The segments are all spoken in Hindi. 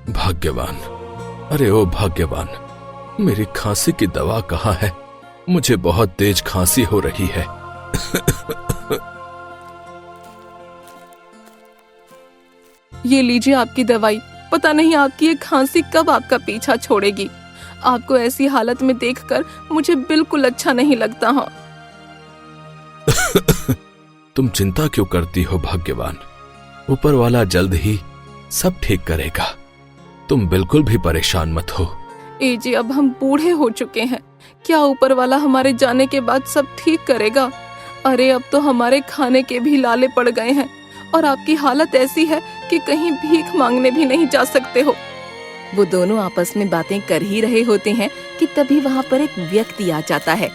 भाग्यवान, अरे ओ भाग्यवान, मेरी खांसी की दवा कहाँ है? मुझे बहुत तेज खांसी हो रही है। ये लीजिए आपकी दवाई। पता नहीं आपकी ये खांसी कब आपका पीछा छोड़ेगी। आपको ऐसी हालत में देखकर मुझे बिल्कुल अच्छा नहीं लगता। हाँ। तुम चिंता क्यों करती हो भाग्यवान? ऊपर वाला जल्द ही सब ठीक करेगा। तुम बिल्कुल भी परेशान मत हो। जी, अब हम बूढ़े हो चुके हैं, क्या ऊपर वाला हमारे जाने के बाद सब ठीक करेगा? अरे अब तो हमारे खाने के भी लाले पड़ गए हैं और आपकी हालत ऐसी है कि कहीं भीख मांगने भी नहीं जा सकते हो। वो दोनों आपस में बातें कर ही रहे होते हैं कि तभी वहाँ पर एक व्यक्ति आ जाता है।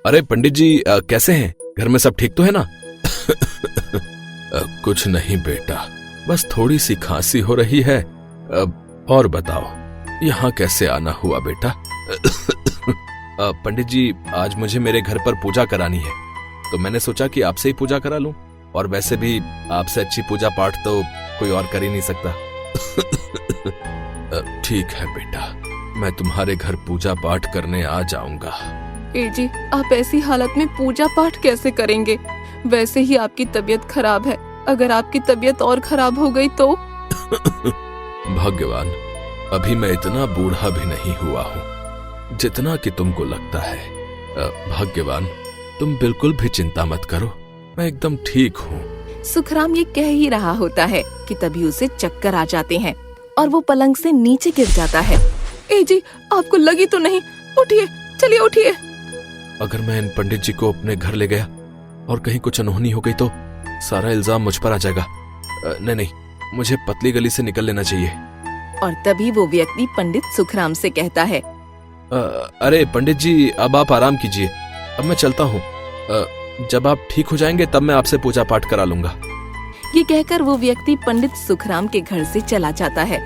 अरे पंडित जी, कैसे हैं? घर में सब ठीक तो है ना? कुछ नहीं बेटा, बस थोड़ी सी खांसी हो रही है। और बताओ, यहाँ कैसे आना हुआ बेटा? पंडित जी, आज मुझे मेरे घर पर पूजा करानी है, तो मैंने सोचा कि आपसे ही पूजा करा लूं। और वैसे भी आपसे अच्छी पूजा पाठ तो कोई और कर ही नहीं सकता। ठीक है बेटा, मैं तुम्हारे घर पूजा पाठ करने आ जाऊंगा। जी, आप ऐसी हालत में पूजा पाठ कैसे करेंगे? वैसे ही आपकी तबीयत खराब है, अगर आपकी तबीयत और खराब हो गई तो? भगवान, अभी मैं इतना बूढ़ा भी नहीं हुआ हूँ जितना कि तुमको लगता है। भगवान, तुम बिल्कुल भी चिंता मत करो, मैं एकदम ठीक हूँ। सुखराम ये कह ही रहा होता है कि तभी उसे चक्कर आ जाते हैं और वो पलंग से नीचे गिर जाता है। जी, आपको लगी तो नहीं? उठिए, चलिए उठिए। अगर मैं इन पंडित जी को अपने घर ले गया और कहीं कुछ अनहोनी हो गई तो सारा इल्जाम मुझ पर आ जाएगा। नहीं, मुझे पतली गली से निकल लेना चाहिए। और तभी वो व्यक्ति पंडित सुखराम से कहता है, अरे पंडित जी, अब आप आराम कीजिए, अब मैं चलता हूँ। जब आप ठीक हो जाएंगे तब मैं आपसे पूजा पाठ करा लूंगा। ये कहकर वो व्यक्ति पंडित सुखराम के घर से चला जाता है।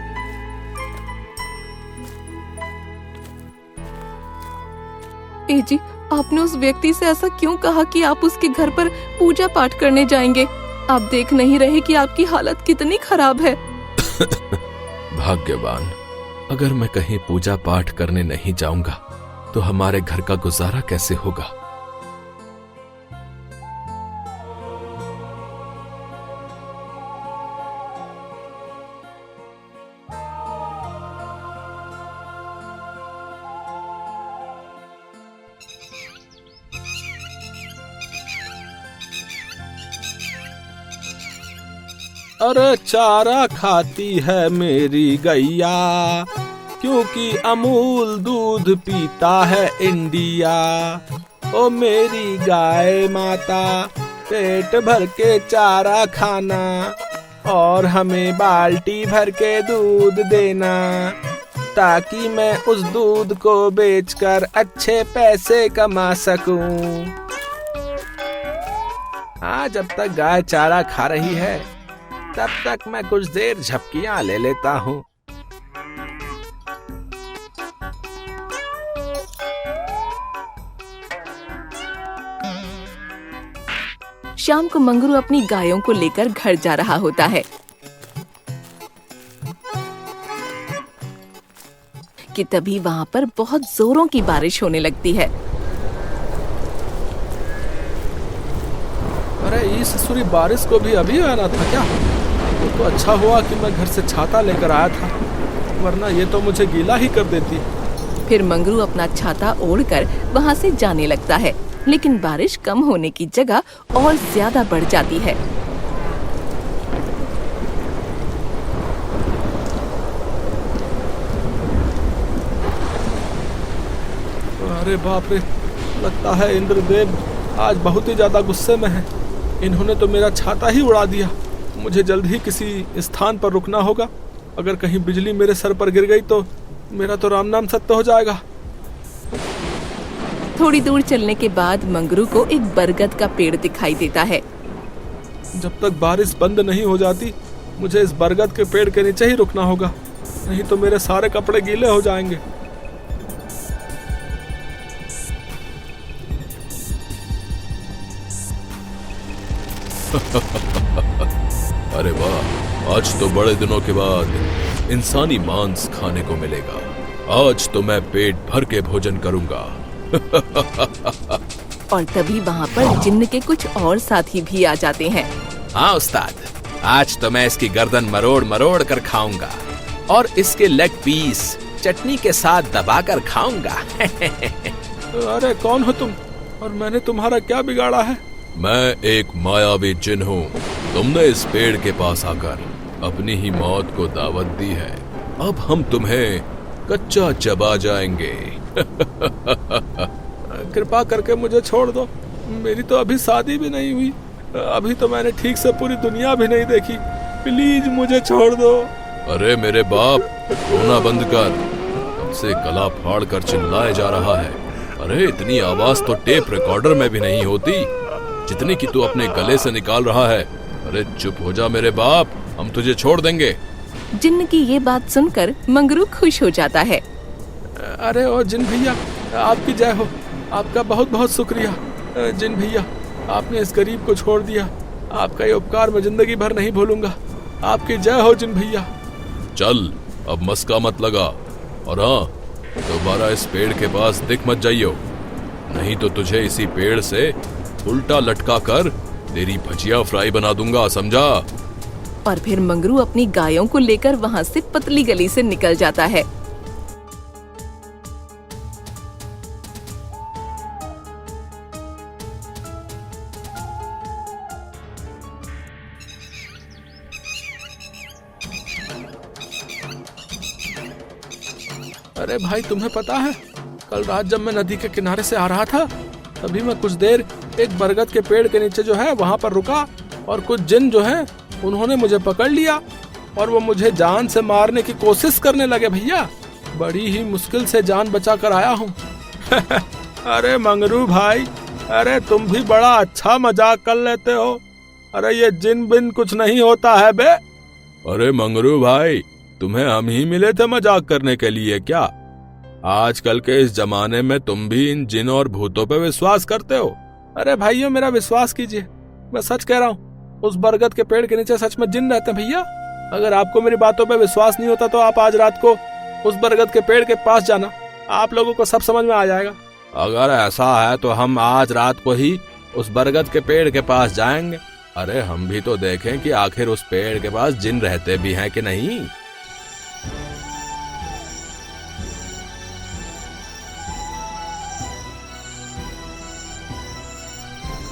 जी, आपने उस व्यक्ति से ऐसा क्यों कहा कि आप उसके घर पर पूजा पाठ करने जाएंगे? आप देख नहीं रहे कि आपकी हालत कितनी खराब है? भाग्यवान, अगर मैं कहीं पूजा पाठ करने नहीं जाऊंगा तो हमारे घर का गुजारा कैसे होगा? अरे चारा खाती है मेरी गैया, क्योंकि अमूल दूध पीता है इंडिया। ओ मेरी गाय माता, पेट भर के चारा खाना और हमें बाल्टी भर के दूध देना, ताकि मैं उस दूध को बेचकर अच्छे पैसे कमा सकूं। हाँ, जब तक गाय चारा खा रही है तब तक मैं कुछ देर झपकियां ले लेता हूँ। शाम को मंगरू अपनी गायों को लेकर घर जा रहा होता है कि तभी वहाँ पर बहुत जोरों की बारिश होने लगती है। अरे इस ससुरी बारिश को भी अभी आना था क्या? वो तो अच्छा हुआ कि मैं घर से छाता लेकर आया था, वरना ये तो मुझे गीला ही कर देती। फिर मंगरू अपना छाता ओढ़कर वहाँ से जाने लगता है, लेकिन बारिश कम होने की जगह और ज्यादा बढ़ जाती है। अरे बाप रे, लगता है इंद्रदेव आज बहुत ही ज्यादा गुस्से में है। इन्होंने तो मेरा छाता ही उड़ा दिया। मुझे जल्द ही किसी स्थान पर रुकना होगा। अगर कहीं बिजली मेरे सर पर गिर गई तो मेरा तो राम नाम सत्य हो जाएगा। थोड़ी दूर चलने के बाद मंगरू को एक बरगद का पेड़ दिखाई देता है। जब तक बारिश बंद नहीं हो जाती मुझे इस बरगद के पेड़ के नीचे ही रुकना होगा, नहीं तो मेरे सारे कपड़े गीले हो जाएंगे। अरे वाह, आज तो बड़े दिनों के बाद इंसानी मांस खाने को मिलेगा। आज तो मैं पेट भर के भोजन करूंगा। और तभी वहाँ पर जिन्न के कुछ और साथी भी आ जाते हैं। हाँ उस्ताद, आज तो मैं इसकी गर्दन मरोड़ मरोड़ कर खाऊंगा और इसके लेग पीस चटनी के साथ दबाकर खाऊंगा। अरे कौन हो तुम और मैंने तुम्हारा क्या बिगाड़ा है? मैं एक मायावी जिन हूँ। तुमने इस पेड़ के पास आकर अपनी ही मौत को दावत दी है। अब हम तुम्हें कच्चा चबा जाएंगे। कृपा करके मुझे छोड़ दो। मेरी तो अभी शादी भी नहीं हुई। अभी तो मैंने ठीक से पूरी दुनिया भी नहीं देखी। प्लीज मुझे छोड़ दो। अरे मेरे बाप, रोना बंद कर। कब से गला फाड़ कर चिल्लाए जा रहा है। अरे इतनी आवाज तो टेप रिकॉर्डर में भी नहीं होती जितनी कि तू अपने गले से निकाल रहा है। अरे चुप हो जा मेरे बाप, हम तुझे छोड़ देंगे। जिन्न की ये बात सुनकर मंगरू खुश हो जाता है। अरे ओ जिन भैया, आपकी जय हो। आपका बहुत बहुत शुक्रिया। जिन भैया, आपने इस गरीब को छोड़ दिया। आपका ये उपकार मैं जिंदगी भर नहीं भूलूंगा। आपकी जय हो जिन भैया। चल अब मस्का मत लगा, और हाँ, दोबारा इस पेड़ के पास दिख मत जाइयो, नहीं तो तुझे इसी पेड़ से उल्टा लटका कर तेरी भजिया फ्राई बना दूंगा, समझा? और फिर मंगरू अपनी गायों को लेकर वहाँ से पतली गली से निकल जाता है। अरे भाई, तुम्हें पता है कल रात जब मैं नदी के किनारे से आ रहा था तभी मैं कुछ देर एक बरगद के पेड़ के नीचे जो है वहाँ पर रुका और कुछ जिन जो है उन्होंने मुझे पकड़ लिया और वो मुझे जान से मारने की कोशिश करने लगे। भैया, बड़ी ही मुश्किल से जान बचा कर आया हूँ। अरे मंगरू भाई, अरे तुम भी बड़ा अच्छा मजाक कर लेते हो। अरे ये जिन बिन कुछ नहीं होता है बे। अरे मंगरू भाई, तुम्हें हम ही मिले थे मजाक करने के लिए क्या? आजकल के इस जमाने में तुम भी इन जिन और भूतों पे विश्वास करते हो? अरे भाइयों, मेरा विश्वास कीजिए, मैं सच कह रहा हूँ। उस बरगद के पेड़ के नीचे सच में जिन रहते हैं भैया। अगर आपको मेरी बातों पे विश्वास नहीं होता तो आप आज रात को उस बरगद के पेड़ के पास जाना, आप लोगों को सब समझ में आ जाएगा। अगर ऐसा है तो हम आज रात को ही उस बरगद के पेड़ के पास जाएंगे। अरे हम भी तो देखें कि आखिर उस पेड़ के पास जिन रहते भी हैं कि नहीं।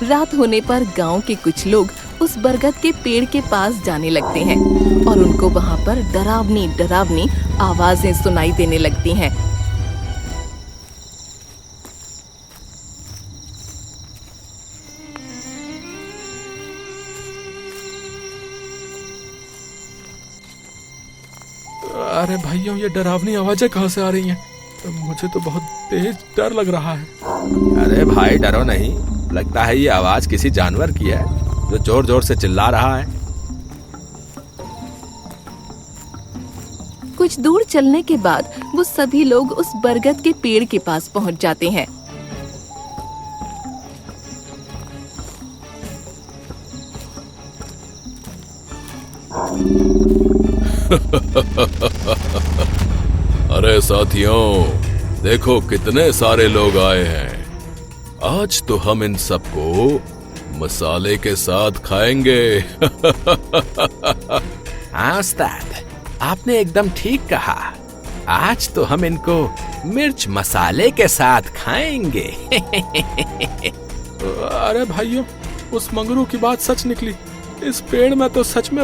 रात होने पर गांव के कुछ लोग उस बरगद के पेड़ के पास जाने लगते हैं और उनको वहां पर डरावनी डरावनी आवाजें सुनाई देने लगती हैं। अरे भाइयों, ये डरावनी आवाजें कहाँ से आ रही हैं? मुझे तो बहुत तेज डर लग रहा है। अरे भाई डरो नहीं, लगता है ये आवाज किसी जानवर की है जो जोर जोर से चिल्ला रहा है। कुछ दूर चलने के बाद वो सभी लोग उस बरगद के पेड़ के पास पहुंच जाते हैं। अरे साथियों, देखो कितने सारे लोग आए हैं। आज तो हम इन सबको मसाले के साथ खाएंगे। हाँ उस्ताद, आपने एकदम ठीक कहा। आज तो हम इनको मिर्च मसाले के साथ खाएंगे। अरे भाइयों, उस मंगरू की बात सच निकली। इस पेड़ में तो सच में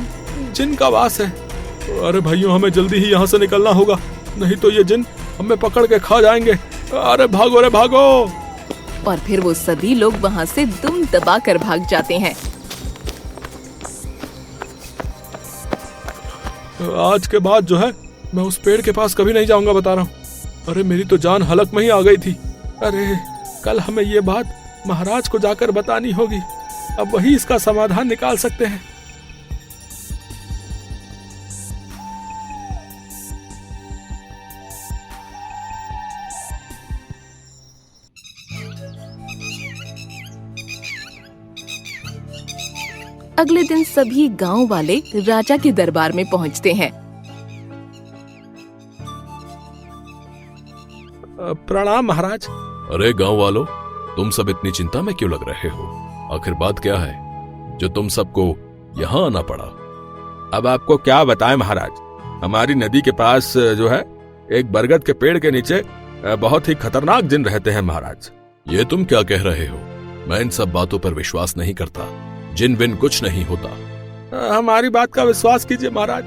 जिन का वास है। अरे भाइयों, हमें जल्दी ही यहाँ से निकलना होगा, नहीं तो ये जिन हमें पकड़ के खा जाएंगे। अरे भागो रे भागो। और फिर वो सभी लोग वहाँ से दुम दबा कर भाग जाते हैं। आज के बाद जो है मैं उस पेड़ के पास कभी नहीं जाऊंगा, बता रहा हूँ। अरे मेरी तो जान हलक में ही आ गई थी। अरे कल हमें ये बात महाराज को जाकर बतानी होगी, अब वही इसका समाधान निकाल सकते हैं। अगले दिन सभी गांव वाले राजा के दरबार में पहुंचते हैं। प्रणाम महाराज। अरे गांव वालों, तुम सब इतनी चिंता में क्यों लग रहे हो? आखिर बात क्या है जो तुम सबको यहाँ आना पड़ा? अब आपको क्या बताएं महाराज, हमारी नदी के पास जो है एक बरगद के पेड़ के नीचे बहुत ही खतरनाक जिन रहते हैं महाराज। ये तुम क्या कह रहे हो? मैं इन सब बातों पर विश्वास नहीं करता। जिन बिन कुछ नहीं होता। हमारी बात का विश्वास कीजिए महाराज,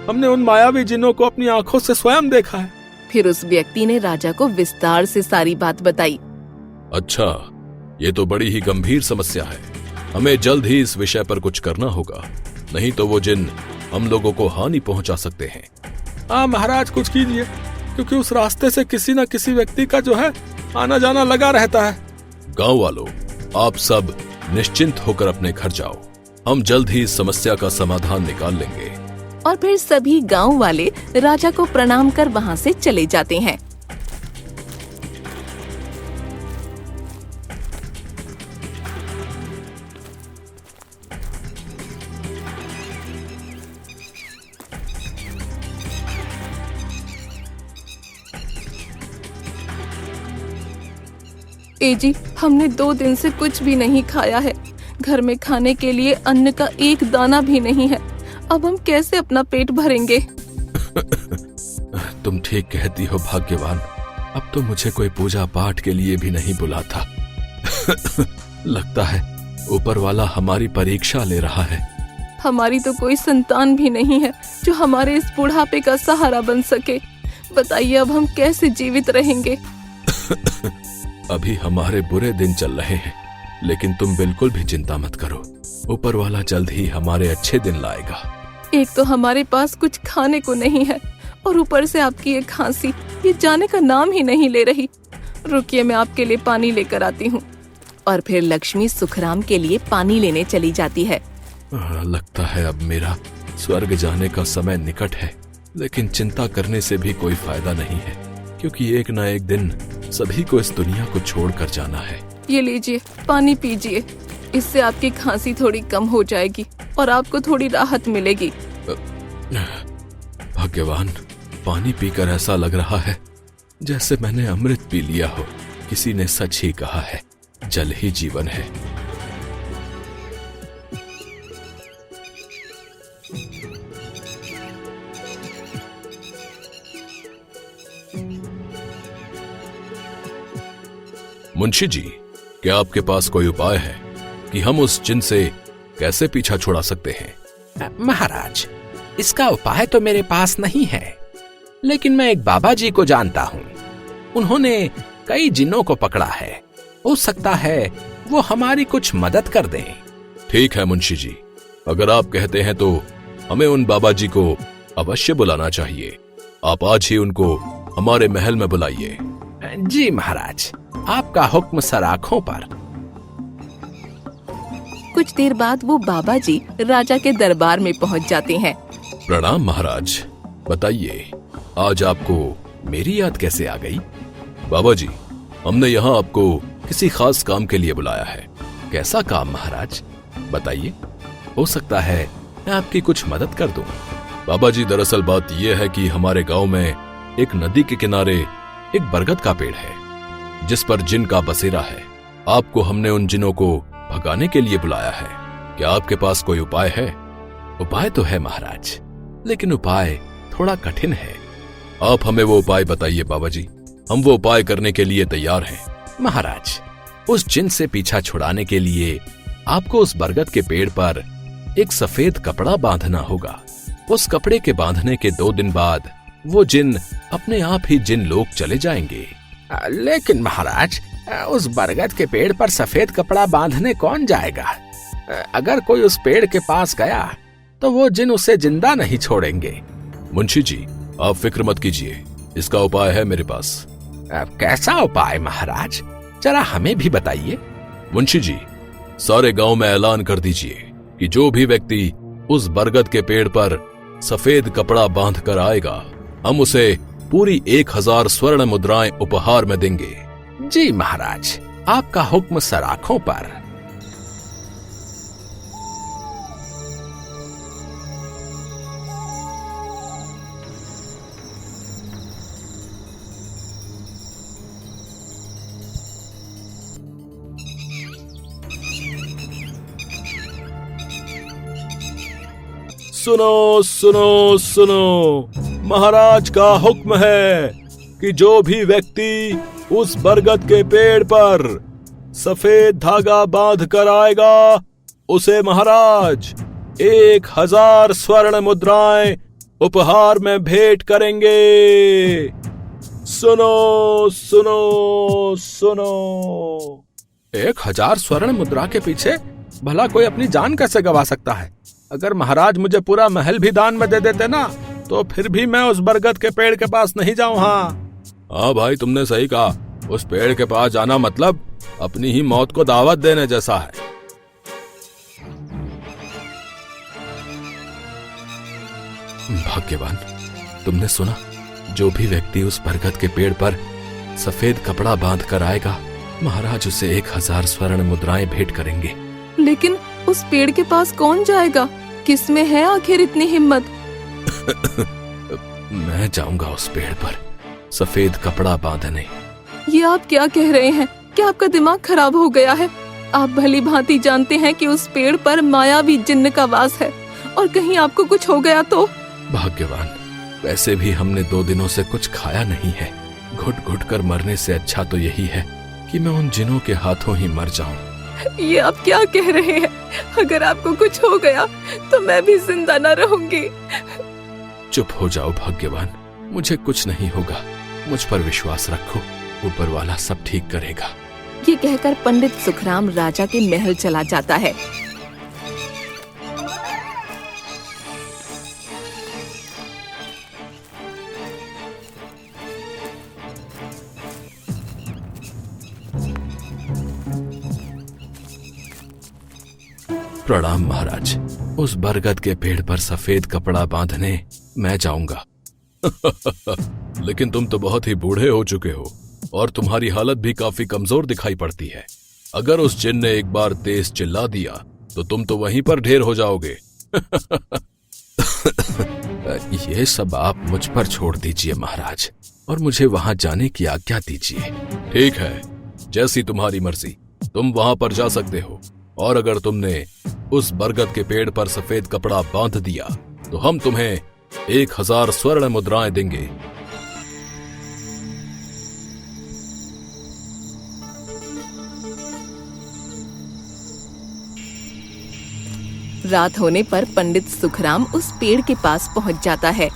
हमने उन मायावी जिनों को अपनी आंखों से स्वयं देखा है। फिर उस व्यक्ति ने राजा को विस्तार से सारी बात बताई। अच्छा, ये तो बड़ी ही गंभीर समस्या है। हमें जल्द ही इस विषय पर कुछ करना होगा, नहीं तो वो जिन हम लोगों को हानि पहुंचा सकते हैं। हाँ महाराज, कुछ कीजिए, क्योंकि उस रास्ते से किसी न किसी व्यक्ति का जो है आना जाना लगा रहता है। गांव वालों, आप सब निश्चिंत होकर अपने घर जाओ। हम जल्द ही इस समस्या का समाधान निकाल लेंगे। और फिर सभी गांव वाले राजा को प्रणाम कर वहां से चले जाते हैं। ए जी, हमने 2 दिन से कुछ भी नहीं खाया है। घर में खाने के लिए अन्न का एक दाना भी नहीं है। अब हम कैसे अपना पेट भरेंगे? तुम ठीक कहती हो भाग्यवान। अब तो मुझे कोई पूजा पाठ के लिए भी नहीं बुलाता। लगता है ऊपर वाला हमारी परीक्षा ले रहा है। हमारी तो कोई संतान भी नहीं है जो हमारे इस बुढ़ापे का सहारा बन सके। बताइए अब हम कैसे जीवित रहेंगे? अभी हमारे बुरे दिन चल रहे हैं, लेकिन तुम बिल्कुल भी चिंता मत करो। ऊपर वाला जल्द ही हमारे अच्छे दिन लाएगा। एक तो हमारे पास कुछ खाने को नहीं है और ऊपर से आपकी ये खांसी, ये जाने का नाम ही नहीं ले रही। रुकिए, मैं आपके लिए पानी लेकर आती हूँ। और फिर लक्ष्मी सुखराम के लिए पानी लेने चली जाती है। लगता है अब मेरा स्वर्ग जाने का समय निकट है, लेकिन चिंता करने से भी कोई फायदा नहीं है, क्योंकि एक न एक दिन सभी को इस दुनिया को छोड़कर जाना है। ये लीजिए, पानी पीजिए। इससे आपकी खांसी थोड़ी कम हो जाएगी और आपको थोड़ी राहत मिलेगी। भाग्यवान, पानी पीकर ऐसा लग रहा है जैसे मैंने अमृत पी लिया हो। किसी ने सच ही कहा है, जल ही जीवन है। मुंशी जी, क्या आपके पास कोई उपाय है कि हम उस जिन से कैसे पीछा छुड़ा सकते हैं? महाराज, इसका उपाय तो मेरे पास नहीं है, लेकिन मैं एक बाबा जी को जानता हूँ। उन्होंने कई जिन्नों को पकड़ा है। हो सकता है वो हमारी कुछ मदद कर दें। ठीक है मुंशी जी, अगर आप कहते हैं तो हमें उन बाबा जी को अवश्य बुलाना चाहिए। आप आज ही उनको हमारे महल में बुलाइए। जी महाराज, आपका हुक्म सर आंखों पर। कुछ देर बाद वो बाबा जी राजा के दरबार में पहुंच जाते हैं। प्रणाम महाराज, बताइए आज आपको मेरी याद कैसे आ गई? बाबा जी, हमने यहाँ आपको किसी खास काम के लिए बुलाया है। कैसा काम महाराज? बताइए, हो सकता है मैं आपकी कुछ मदद कर दूं। बाबा जी, दरअसल बात यह है कि हमारे गांव में एक नदी के किनारे एक बरगद का पेड़ है जिस पर जिन का बसेरा है। आपको हमने उन जिनों को भगाने के लिए बुलाया है। क्या आपके पास कोई उपाय है? उपाय तो है महाराज, लेकिन उपाय थोड़ा कठिन है। आप हमें वो उपाय बताइए बाबा जी, हम वो उपाय करने के लिए तैयार हैं। महाराज, उस जिन से पीछा छुड़ाने के लिए आपको उस बरगद के पेड़ पर एक सफेद कपड़ा बांधना होगा। उस कपड़े के बांधने के 2 दिन बाद वो जिन अपने आप ही जिन लोग चले जाएंगे। लेकिन महाराज, उस बरगद के पेड़ पर सफेद कपड़ा बांधने कौन जाएगा? अगर कोई उस पेड़ के पास गया तो वो जिन उसे जिंदा नहीं छोड़ेंगे। मुंशी जी, आप फिक्र मत कीजिए, इसका उपाय है मेरे पास। कैसा उपाय महाराज? जरा हमें भी बताइए। मुंशी जी, सारे गांव में ऐलान कर दीजिए कि जो भी व्यक्ति उस बरगद के पेड़ पर सफेद कपड़ा बांध कर आएगा, हम उसे पूरी 1000 स्वर्ण मुद्राएं उपहार में देंगे। जी महाराज, आपका हुक्म सर आंखों पर। सुनो सुनो सुनो, महाराज का हुक्म है कि जो भी व्यक्ति उस बरगद के पेड़ पर सफेद धागा बांध कर आएगा उसे महाराज 1000 स्वर्ण मुद्राएं उपहार में भेंट करेंगे। सुनो सुनो सुनो। 1000 स्वर्ण मुद्रा के पीछे भला कोई अपनी जान कैसे गवा सकता है? अगर महाराज मुझे पूरा महल भी दान में दे देते ना, तो फिर भी मैं उस बरगद के पेड़ के पास नहीं जाऊं। हाँ भाई, तुमने सही कहा। उस पेड़ के पास जाना मतलब अपनी ही मौत को दावत देने जैसा है। भाग्यवान, तुमने सुना? जो भी व्यक्ति उस बरगद के पेड़ पर सफेद कपड़ा बांध कर आएगा, महाराज उसे 1000 स्वर्ण मुद्राएं भेंट करेंगे। लेकिन उस पेड़ के पास कौन जाएगा? किसमें है आखिर इतनी हिम्मत? मैं जाऊंगा उस पेड़ पर सफेद कपड़ा बांधने। ये आप क्या कह रहे हैं? क्या आपका दिमाग खराब हो गया है? आप भली भांति जानते हैं कि उस पेड़ पर मायावी जिन्न का वास है, और कहीं आपको कुछ हो गया तो? भाग्यवान, वैसे भी हमने 2 दिनों से कुछ खाया नहीं है। घुट घुट कर मरने से अच्छा तो यही है कि मैं उन जिनों के हाथों ही मर जाऊं। ये आप क्या कह रहे हैं? अगर आपको कुछ हो गया तो मैं भी जिंदा न रहूंगी। चुप हो जाओ भाग्यवान, मुझे कुछ नहीं होगा। मुझ पर विश्वास रखो, ऊपर वाला सब ठीक करेगा। ये कहकर पंडित सुखराम राजा के महल चला जाता है। प्रणाम महाराज। उस बरगद के पेड़ पर सफेद कपड़ा बांधने मैं जाऊंगा। लेकिन तुम तो बहुत ही बूढ़े हो चुके हो और तुम्हारी हालत भी काफी कमजोर दिखाई पड़ती है। अगर उस जिन ने एक बार तेज चिल्ला दिया तो तुम तो वहीं पर ढेर हो जाओगे। ये सब आप मुझ पर छोड़ दीजिए महाराज, और मुझे वहां जाने की आज्ञा दीजिए। ठीक है, जैसी तुम्हारी मर्जी। तुम वहां पर जा सकते हो, और अगर तुमने उस बरगद के पेड़ पर सफेद कपड़ा बांध दिया तो हम तुम्हें 1000 स्वर्ण मुद्राएं देंगे। रात होने पर पंडित सुखराम उस पेड़ के पास पहुंच जाता है।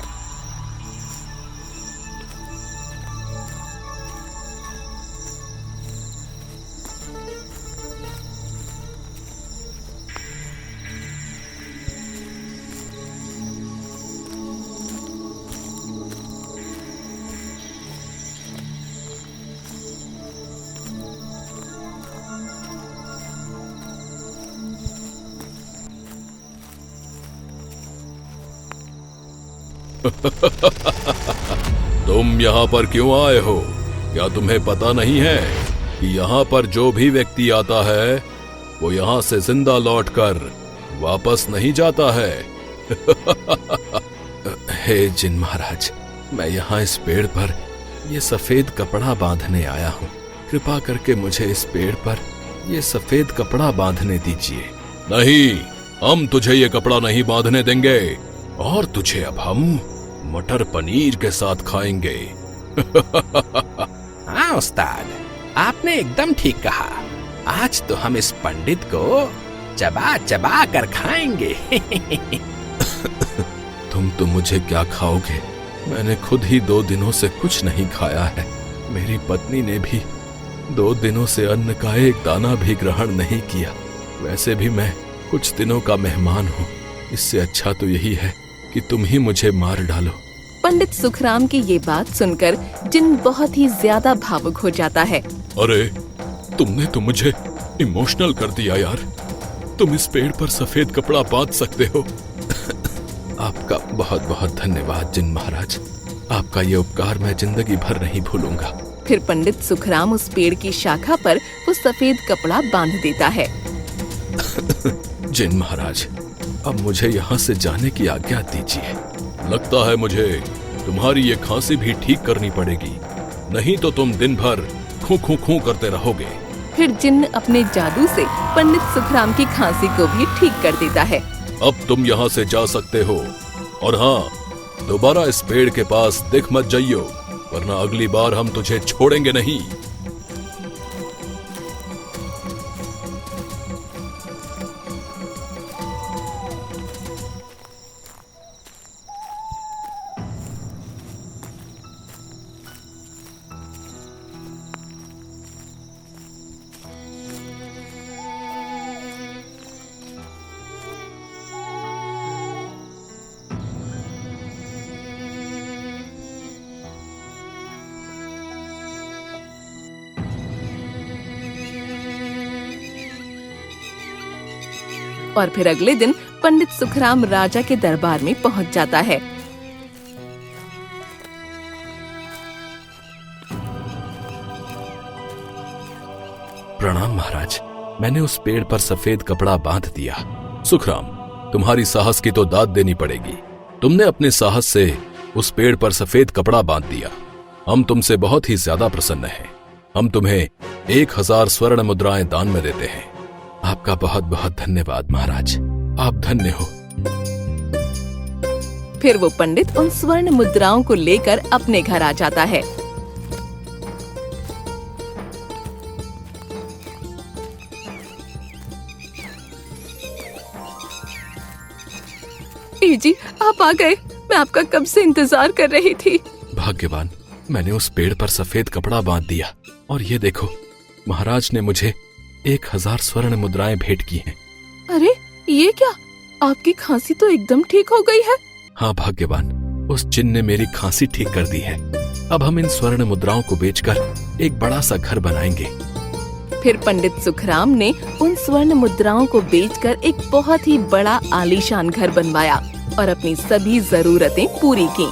तुम यहाँ पर क्यों आए हो? क्या तुम्हें पता नहीं है कि यहाँ पर जो भी व्यक्ति आता है वो यहाँ से जिंदा लौटकर वापस नहीं जाता है। हे जिन महाराज, मैं यहाँ इस पेड़ पर ये सफेद कपड़ा बांधने आया हूँ। कृपा करके मुझे इस पेड़ पर ये सफेद कपड़ा बांधने दीजिए। नहीं, हम तुझे ये कपड़ा नहीं बांधने देंगे, और तुझे अब हम मटर पनीर के साथ खाएंगे। हाँ उस्ताद, आपने एकदम ठीक कहा। आज तो हम इस पंडित को चबा चबा कर खाएंगे। तुम तो मुझे क्या खाओगे? मैंने खुद ही 2 दिनों से कुछ नहीं खाया है। मेरी पत्नी ने भी 2 दिनों से अन्न का एक दाना भी ग्रहण नहीं किया। वैसे भी मैं कुछ दिनों का मेहमान हूँ। इससे अच्छा तो यही है कि तुम ही मुझे मार डालो। पंडित सुखराम की ये बात सुनकर जिन बहुत ही ज्यादा भावुक हो जाता है। अरे, तुमने तो मुझे इमोशनल कर दिया यार। तुम इस पेड़ पर सफेद कपड़ा बांध सकते हो। आपका बहुत बहुत धन्यवाद जिन महाराज। आपका ये उपकार मैं जिंदगी भर नहीं भूलूंगा। फिर पंडित सुखराम उस पेड़ की शाखा पर वो सफेद कपड़ा बांध देता है। जिन महाराज, अब मुझे यहाँ से जाने की आज्ञा दीजिए। लगता है मुझे तुम्हारी ये खांसी भी ठीक करनी पड़ेगी, नहीं तो तुम दिन भर खू खू खू करते रहोगे। फिर जिन्न अपने जादू से पंडित सुखराम की खांसी को भी ठीक कर देता है। अब तुम यहाँ से जा सकते हो। और हाँ, दोबारा इस पेड़ के पास दिख मत जाइयो, वरना अगली बार हम तुझे छोड़ेंगे नहीं। और फिर अगले दिन पंडित सुखराम राजा के दरबार में पहुंच जाता है। प्रणाम महाराज, मैंने उस पेड़ पर सफेद कपड़ा बांध दिया। सुखराम, तुम्हारी साहस की तो दाद देनी पड़ेगी। तुमने अपने साहस से उस पेड़ पर सफेद कपड़ा बांध दिया। हम तुमसे बहुत ही ज्यादा प्रसन्न हैं। हम तुम्हें 1000 स्वर्ण मुद्राएं दान में देते हैं। आपका बहुत बहुत धन्यवाद महाराज, आप धन्य हो। फिर वो पंडित उन स्वर्ण मुद्राओं को लेकर अपने घर आ जाता है। जी, आप आ गए। मैं आपका कब से इंतजार कर रही थी। भाग्यवान, मैंने उस पेड़ पर सफेद कपड़ा बांध दिया और ये देखो, महाराज ने मुझे 1000 स्वर्ण मुद्राएं भेंट की हैं। अरे ये क्या, आपकी खांसी तो एकदम ठीक हो गई है। हाँ भाग्यवान, उस जिन ने मेरी खांसी ठीक कर दी है। अब हम इन स्वर्ण मुद्राओं को बेचकर एक बड़ा सा घर बनाएंगे। फिर पंडित सुखराम ने उन स्वर्ण मुद्राओं को बेचकर एक बहुत ही बड़ा आलीशान घर बनवाया और अपनी सभी जरूरतें पूरी की।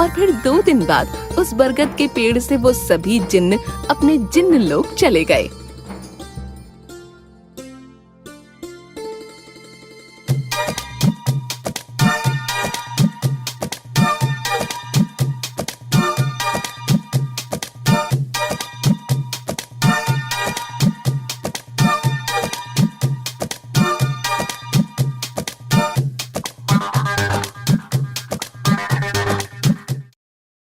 और फिर 2 दिन बाद उस बरगद के पेड़ से वो सभी जिन्न अपने जिन्न लोक चले गए।